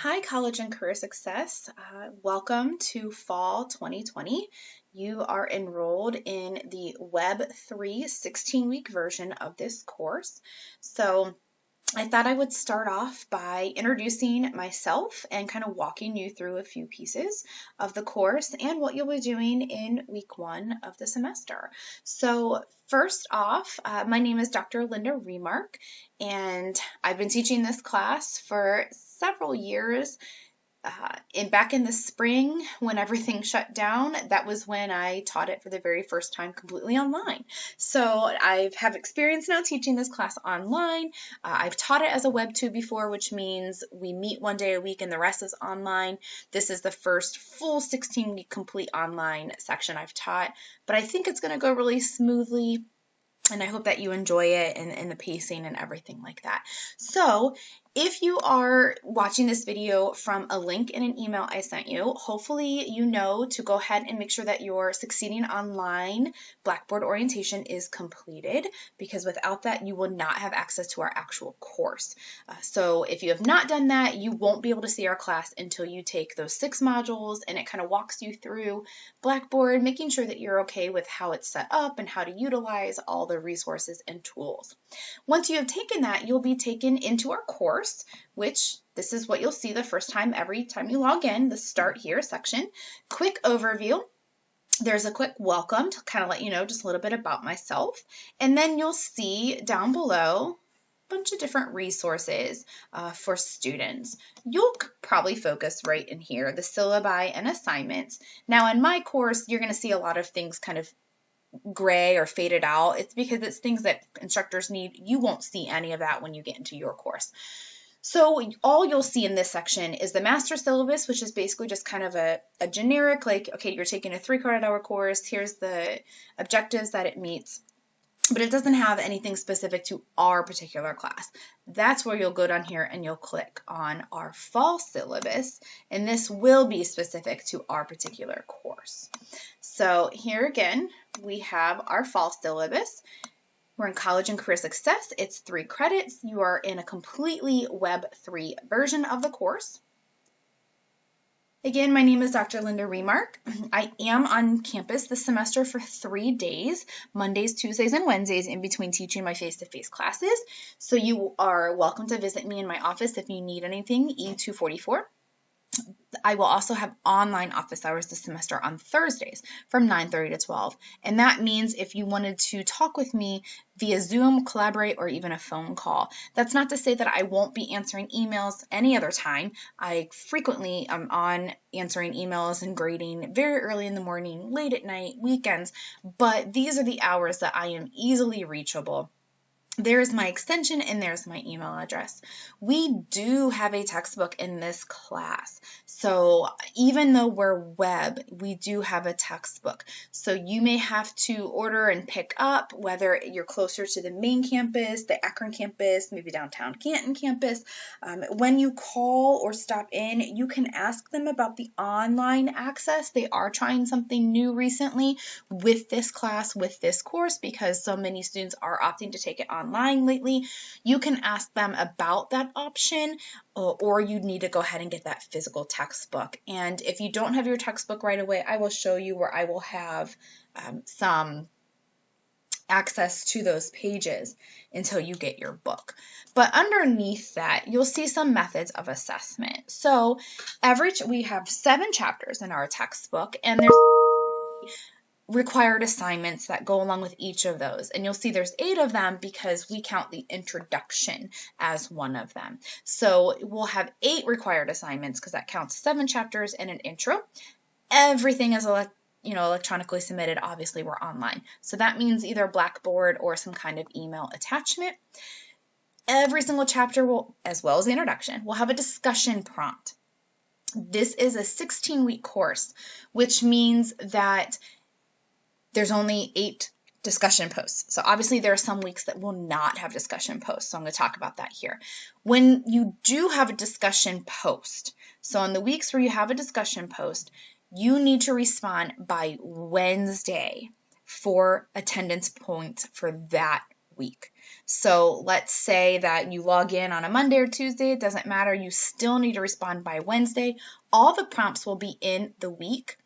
Hi, College and Career Success. Welcome to Fall 2020. You are enrolled in the Web 3 16-week version of this course. So I thought I would start off by introducing myself and kind of walking you through a few pieces of the course and what you'll be doing in week 1 of the semester. So first off, my name is Dr. Linda Remark, and I've been teaching this class for several years. Back in the spring, when everything shut down, that was when I taught it for the very first time completely online. So I have experience now teaching this class online. I've taught it as a Web 2 before, which means we meet one day a week and the rest is online. This is the first full 16-week complete online section I've taught, but I think it's going to go really smoothly. And I hope that you enjoy it and the pacing and everything like that. So if you are watching this video from a link in an email I sent you, hopefully you know to go ahead and make sure that your Succeeding Online Blackboard orientation is completed, because without that you will not have access to our actual course. So if you have not done that, you won't be able to see our class until you take those 6 modules, and it kind of walks you through Blackboard, making sure that you're okay with how it's set up and how to utilize all the resources and tools. Once you have taken that, you'll be taken into our course, which this is what you'll see the first time every time you log in, the Start Here section. Quick overview. There's a quick welcome to kind of let you know just a little bit about myself. And then you'll see down below a bunch of different resources for students. You'll probably focus right in here, the syllabi and assignments. Now in my course, you're going to see a lot of things kind of gray or faded out. It's because it's things that instructors need. You won't see any of that when you get into your course. So all you'll see in this section is the master syllabus, which is basically just kind of a generic, like, okay, you're taking a 3 credit hour course, here's the objectives that it meets, but it doesn't have anything specific to our particular class. That's where you'll go down here and you'll click on our fall syllabus, and this will be specific to our particular course. So here again, we have our fall syllabus. We're in College and Career Success. It's 3 credits. You are in a completely Web 3 version of the course. Again, my name is Dr. Linda Remark. I am on campus this semester for 3 days, Mondays, Tuesdays, and Wednesdays, in between teaching my face-to-face classes. So you are welcome to visit me in my office if you need anything, E244. I will also have online office hours this semester on Thursdays from 9:30 to 12. And that means if you wanted to talk with me via Zoom, Collaborate, or even a phone call. That's not to say that I won't be answering emails any other time. I frequently am on answering emails and grading very early in the morning, late at night, weekends, but these are the hours that I am easily reachable. There's my extension and there's my email address. We do have a textbook in this class. So even though we're web, we do have a textbook. So you may have to order and pick up, whether you're closer to the main campus, the Akron campus, maybe downtown Canton campus. When you call or stop in, you can ask them about the online access. They are trying something new recently with this class, with this course, because so many students are opting to take it online lately. You can ask them about that option, or you need to go ahead and get that physical textbook. And if you don't have your textbook right away, I will show you where I will have some access to those pages until you get your book. But underneath that, you'll see some methods of assessment. So we have 7 chapters in our textbook, and there's required assignments that go along with each of those. And you'll see there's 8 of them because we count the introduction as one of them. So we'll have 8 required assignments because that counts 7 chapters and an intro. Everything is electronically submitted. Obviously, we're online. So that means either Blackboard or some kind of email attachment. Every single chapter will, as well as the introduction, will have a discussion prompt. This is a 16-week course, which means that there's only 8 discussion posts. So obviously there are some weeks that will not have discussion posts. So I'm going to talk about that here. When you do have a discussion post, so on the weeks where you have a discussion post, you need to respond by Wednesday for attendance points for that week. So let's say that you log in on a Monday or Tuesday, it doesn't matter, you still need to respond by Wednesday. All the prompts will be in the week.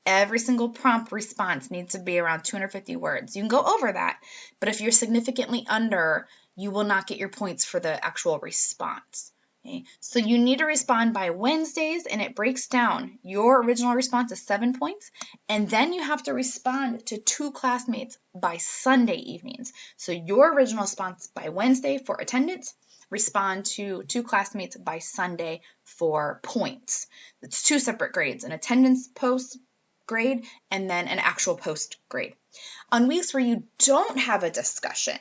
Every single prompt response needs to be around 250 words. You can go over that, but if you're significantly under, you will not get your points for the actual response. Okay? So you need to respond by Wednesdays, and it breaks down. Your original response is 7 points, and then you have to respond to 2 classmates by Sunday evenings. So your original response by Wednesday for attendance, respond to 2 classmates by Sunday for points. It's 2 separate grades, an attendance post grade and then an actual post grade. On weeks where you don't have a discussion,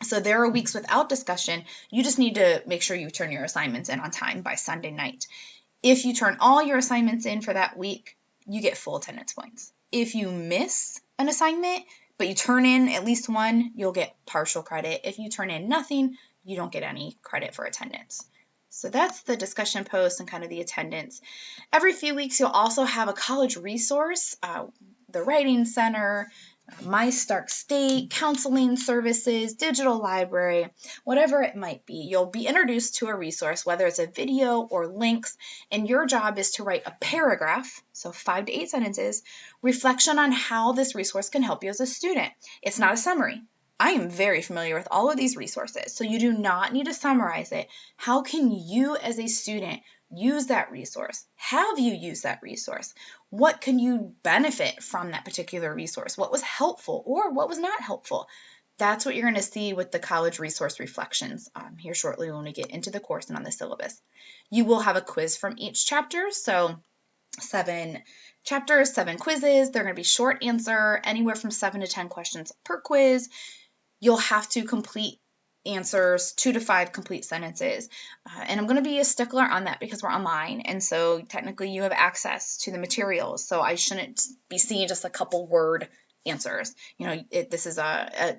so there are weeks without discussion, you just need to make sure you turn your assignments in on time by Sunday night. If you turn all your assignments in for that week, you get full attendance points. If you miss an assignment, but you turn in at least one, you'll get partial credit. If you turn in nothing, you don't get any credit for attendance. So that's the discussion post and kind of the attendance. Every few weeks, you'll also have a college resource, the Writing Center, My Stark State, counseling services, digital library, whatever it might be. You'll be introduced to a resource, whether it's a video or links, and your job is to write a paragraph, so 5 to 8 sentences, reflection on how this resource can help you as a student. It's not a summary. I am very familiar with all of these resources, so you do not need to summarize it. How can you as a student use that resource? Have you used that resource? What can you benefit from that particular resource? What was helpful or what was not helpful? That's what you're going to see with the college resource reflections here shortly when we get into the course and on the syllabus. You will have a quiz from each chapter, so 7 chapters, 7 quizzes. They're going to be short answer, anywhere from 7 to 10 questions per quiz. You'll have to complete answers, 2 to 5 complete sentences. And I'm going to be a stickler on that because we're online. And so technically you have access to the materials. So I shouldn't be seeing just a couple word answers. You know, this is a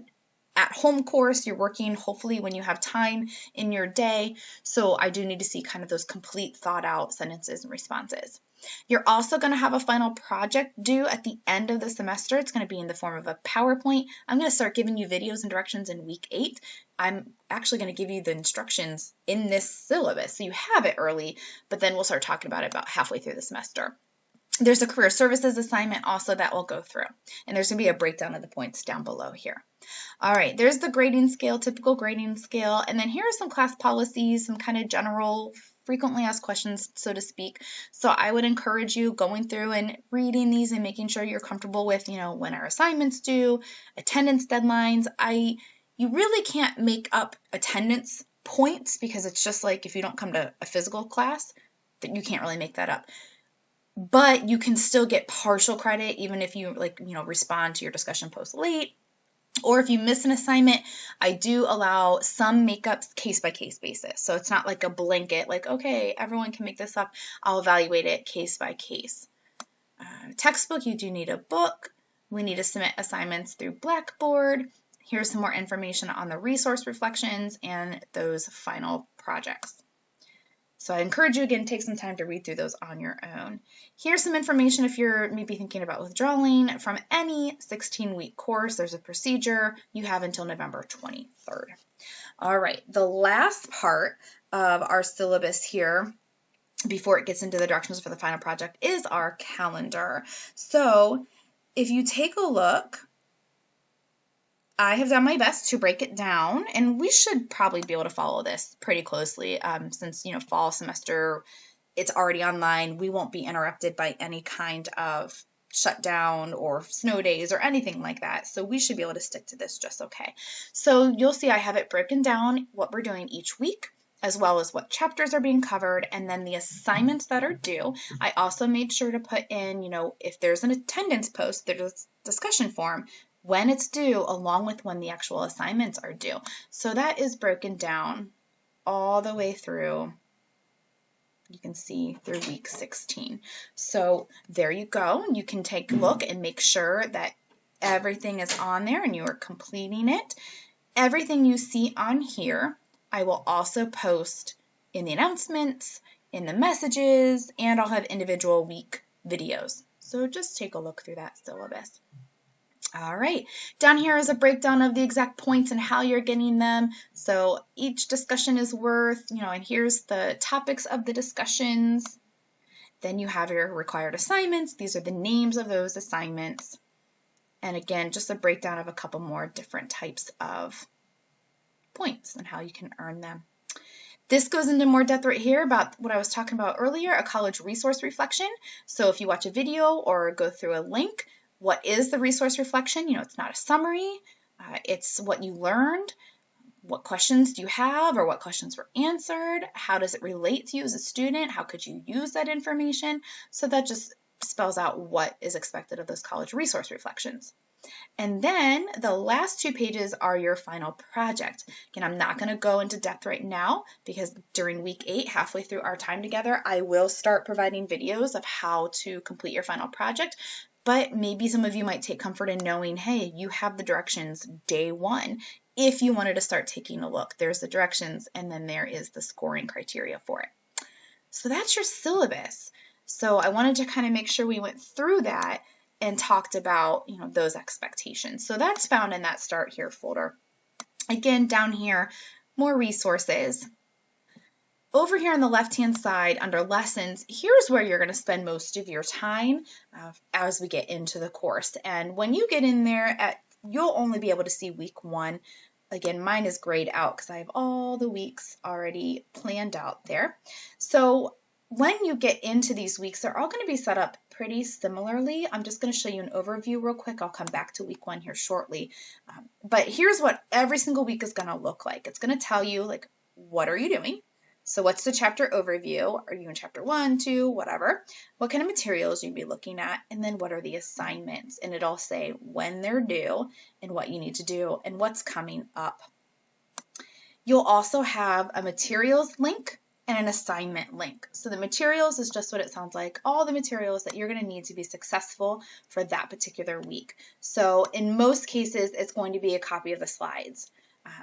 at-home course. You're working hopefully when you have time in your day. So I do need to see kind of those complete thought out sentences and responses. You're also going to have a final project due at the end of the semester. It's going to be in the form of a PowerPoint. I'm going to start giving you videos and directions in week 8. I'm actually going to give you the instructions in this syllabus, so you have it early, but then we'll start talking about it about halfway through the semester. There's a career services assignment also that we'll go through, and there's going to be a breakdown of the points down below here. All right, there's the grading scale, typical grading scale, and then here are some class policies, some kind of general frequently asked questions, so to speak. So I would encourage you going through and reading these and making sure you're comfortable with, you know, when our assignments due, attendance deadlines. You really can't make up attendance points because it's just like if you don't come to a physical class, that you can't really make that up. But you can still get partial credit even if you respond to your discussion post late. Or if you miss an assignment, I do allow some makeups case-by-case basis. So it's not like a blanket, like, okay, everyone can make this up. I'll evaluate it case by case. Textbook, you do need a book. We need to submit assignments through Blackboard. Here's some more information on the resource reflections and those final projects. So I encourage you, again, take some time to read through those on your own. Here's some information if you're maybe thinking about withdrawing from any 16-week course. There's a procedure. You have until November 23rd. All right, the last part of our syllabus here before it gets into the directions for the final project is our calendar. So if you take a look, I have done my best to break it down, and we should probably be able to follow this pretty closely since, fall semester, it's already online. We won't be interrupted by any kind of shutdown or snow days or anything like that. So we should be able to stick to this just okay. So you'll see I have it broken down, what we're doing each week, as well as what chapters are being covered, and then the assignments that are due. I also made sure to put in, if there's an attendance post, there's a discussion form, when it's due, along with when the actual assignments are due. So that is broken down all the way through, you can see, through week 16. So there you go. You can take a look and make sure that everything is on there and you are completing it. Everything you see on here, I will also post in the announcements, in the messages, and I'll have individual week videos. So just take a look through that syllabus. All right, down here is a breakdown of the exact points and how you're getting them. So each discussion is worth, and here's the topics of the discussions. Then you have your required assignments. These are the names of those assignments. And again, just a breakdown of a couple more different types of points and how you can earn them. This goes into more depth right here about what I was talking about earlier, a college resource reflection. So if you watch a video or go through a link, what is the resource reflection? It's not a summary. It's what you learned. What questions do you have, or what questions were answered? How does it relate to you as a student? How could you use that information? So that just spells out what is expected of those college resource reflections. And then the last 2 pages are your final project. Again, I'm not going to go into depth right now because during week 8, halfway through our time together, I will start providing videos of how to complete your final project. But maybe some of you might take comfort in knowing, hey, you have the directions day 1. If you wanted to start taking a look, there's the directions, and then there is the scoring criteria for it. So that's your syllabus. So I wanted to kind of make sure we went through that and talked about, those expectations. So that's found in that Start Here folder. Again, down here, more resources. Over here on the left-hand side under lessons, here's where you're going to spend most of your time as we get into the course. And when you get in there, you'll only be able to see week 1. Again, mine is grayed out because I have all the weeks already planned out there. So when you get into these weeks, they're all going to be set up pretty similarly. I'm just going to show you an overview real quick. I'll come back to week 1 here shortly. But here's what every single week is going to look like. It's going to tell you, what are you doing? So what's the chapter overview? Are you in chapter 1, 2, whatever? What kind of materials you'll be looking at? And then what are the assignments? And it'll say when they're due and what you need to do and what's coming up. You'll also have a materials link and an assignment link. So the materials is just what it sounds like, all the materials that you're going to need to be successful for that particular week. So in most cases, it's going to be a copy of the slides,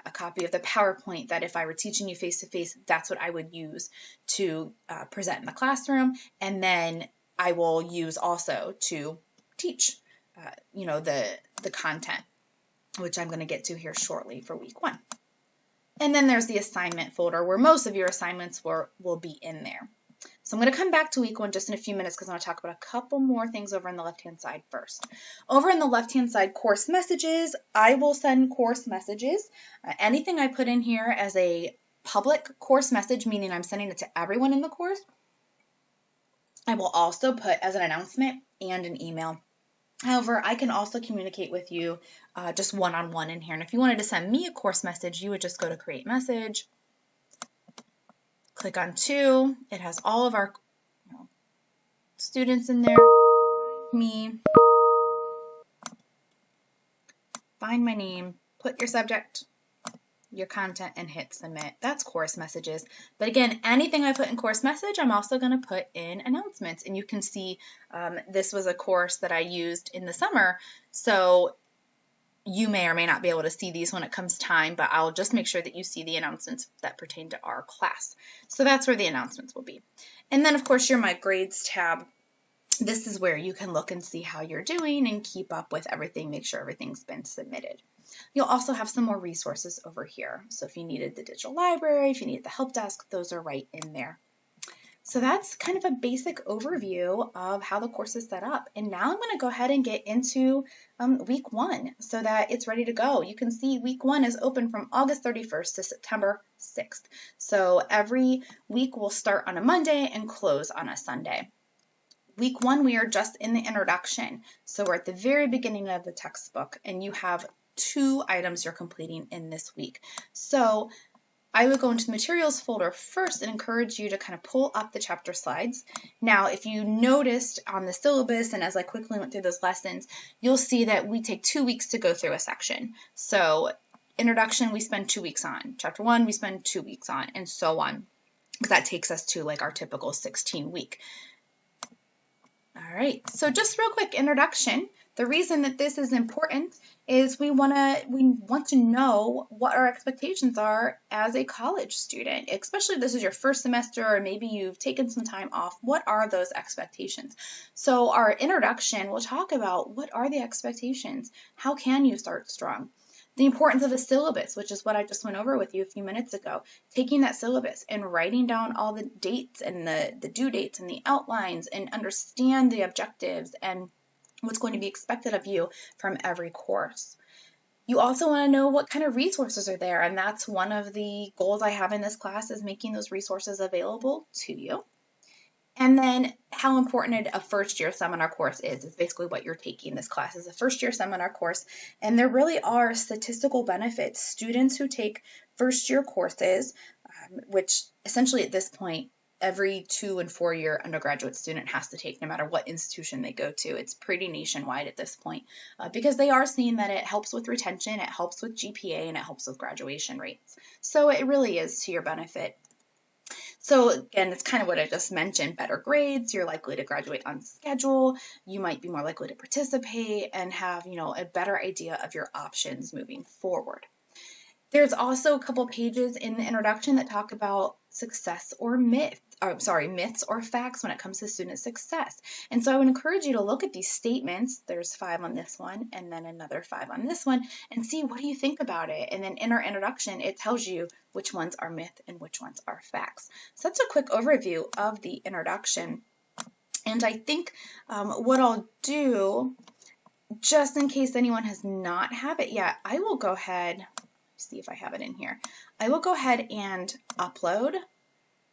a copy of the PowerPoint that if I were teaching you face-to-face, that's what I would use to present in the classroom. And then I will use also to teach, the content, which I'm going to get to here shortly for week 1. And then there's the assignment folder where most of your assignments will be in there. So I'm going to come back to week 1 just in a few minutes because I want to talk about a couple more things over on the left-hand side first. Over on the left-hand side, course messages, I will send course messages. Anything I put in here as a public course message, meaning I'm sending it to everyone in the course, I will also put as an announcement and an email. However, I can also communicate with you just one-on-one in here. And if you wanted to send me a course message, you would just go to Create Message, click on To. It has all of our students in there. Me. Find my name, put your subject, your content, and hit submit. That's course messages. But again, anything I put in course message, I'm also going to put in announcements. And you can see this was a course that I used in the summer. So you may or may not be able to see these when it comes time, but I'll just make sure that you see the announcements that pertain to our class. So that's where the announcements will be. And then, of course, your My Grades tab. This is where you can look and see how you're doing and keep up with everything, make sure everything's been submitted. You'll also have some more resources over here. So if you needed the digital library, if you needed the help desk, those are right in there. So that's kind of a basic overview of how the course is set up. And now I'm going to go ahead and get into week 1 so that it's ready to go. You can see week 1 is open from August 31st to September 6th. So every week will start on a Monday and close on a Sunday. Week 1, we are just in the introduction. So we're at the very beginning of the textbook, and you have 2 items you're completing in this week. So I would go into the materials folder first and encourage you to kind of pull up the chapter slides. Now, if you noticed on the syllabus and as I quickly went through those lessons, you'll see that we take 2 weeks to go through a section. So introduction, we spend 2 weeks on. Chapter 1, we spend 2 weeks on, and so on. Because that takes us to our typical 16-week. All right, so just real quick introduction. The reason that this is important is we want to know what our expectations are as a college student, especially if this is your first semester or maybe you've taken some time off. What are those expectations? So our introduction will talk about what are the expectations? How can you start strong? The importance of a syllabus, which is what I just went over with you a few minutes ago. Taking that syllabus and writing down all the dates and the due dates and the outlines and understand the objectives and what's going to be expected of you from every course. You also want to know what kind of resources are there, and that's one of the goals I have in this class is making those resources available to you. And then how important a first-year seminar course is basically what you're taking. This class is a first-year seminar course, and there really are statistical benefits. Students who take first-year courses, which essentially at this point, every 2- and 4-year undergraduate student has to take no matter what institution they go to. It's pretty nationwide at this point because they are seeing that it helps with retention, it helps with GPA, and it helps with graduation rates. So it really is to your benefit. So again, it's kind of what I just mentioned, better grades, you're likely to graduate on schedule, you might be more likely to participate and have, a better idea of your options moving forward. There's also a couple pages in the introduction that talk about myths or facts when it comes to student success. And so I would encourage you to look at these statements. There's 5 on this one and then another 5 on this one and see what do you think about it. And then in our introduction, it tells you which ones are myth and which ones are facts. So that's a quick overview of the introduction. And I think what I'll do, just in case anyone has not have it yet, I will go ahead, see if I have it in here. I will go ahead and upload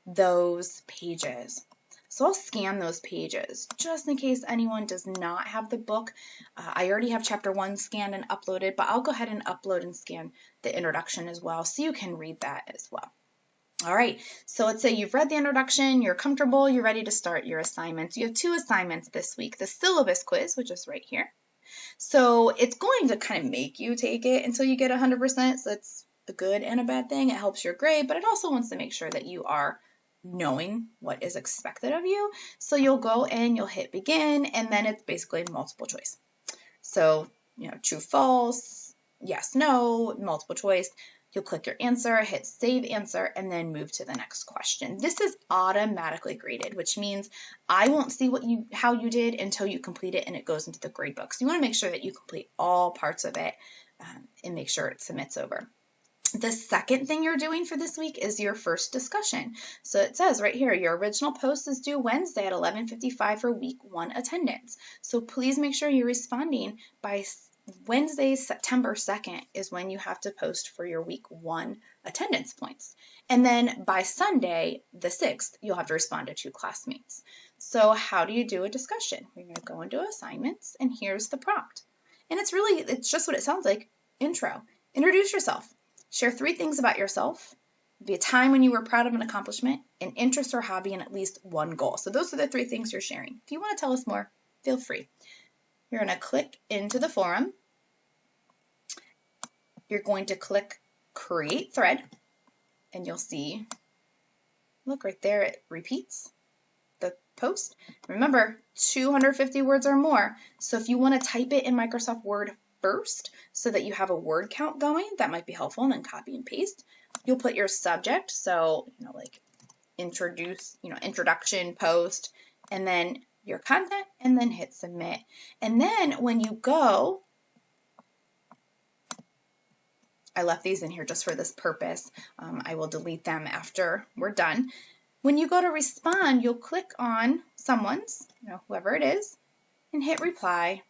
those pages. So I'll scan those pages just in case anyone does not have the book. I already have chapter 1 scanned and uploaded, but I'll go ahead and upload and scan the introduction as well so you can read that as well. All right, so let's say you've read the introduction, you're comfortable, you're ready to start your assignments. You have 2 assignments this week, the syllabus quiz, which is right here. So it's going to kind of make you take it until you get 100%. So it's a good and a bad thing. It helps your grade, but it also wants to make sure that you are knowing what is expected of you. So you'll go and you'll hit begin, and then it's basically multiple choice. So, true, false, yes, no, multiple choice. You'll click your answer, hit save answer, and then move to the next question. This is automatically graded, which means I won't see how you did until you complete it and it goes into the grade book. So you want to make sure that you complete all parts of it and make sure it submits over. The second thing you're doing for this week is your first discussion. So it says right here, your original post is due Wednesday at 11:55 for week 1 attendance. So please make sure you're responding by Wednesday, September 2nd is when you have to post for your week 1 attendance points. And then by Sunday, the 6th, you'll have to respond to 2 classmates. So how do you do a discussion? We're going to go into assignments, and here's the prompt. And it's just what it sounds like, intro. Introduce yourself. Share 3 things about yourself. Be a time when you were proud of an accomplishment, an interest or hobby, and at least 1 goal. So those are the 3 things you're sharing. If you want to tell us more, feel free. You're going to click into the forum. You're going to click Create Thread, and you'll see, look right there, it repeats the post. Remember, 250 words or more. So if you want to type it in Microsoft Word first so that you have a word count going, that might be helpful, and then copy and paste. You'll put your subject, so, like introduction, post, and then your content, and then hit submit. And then when you go, I left these in here just for this purpose. I will delete them after we're done. When you go to respond, you'll click on someone's, whoever it is, and hit reply.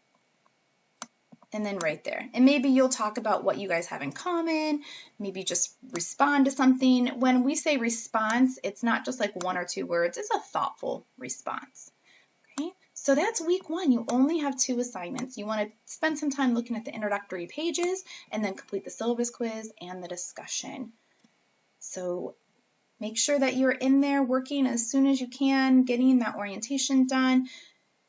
And then right there. And maybe you'll talk about what you guys have in common, maybe just respond to something. When we say response, it's not just like 1 or 2 words, it's a thoughtful response. Okay? So that's week 1. You only have 2 assignments. You want to spend some time looking at the introductory pages and then complete the syllabus quiz and the discussion. So make sure that you're in there working as soon as you can, getting that orientation done.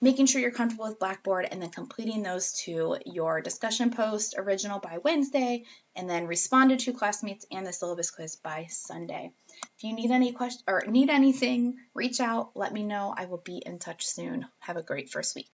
making sure you're comfortable with Blackboard, and then completing those to your discussion post original by Wednesday, and then responded to classmates and the syllabus quiz by Sunday. If you need any questions or need anything, reach out, let me know. I will be in touch soon. Have a great first week.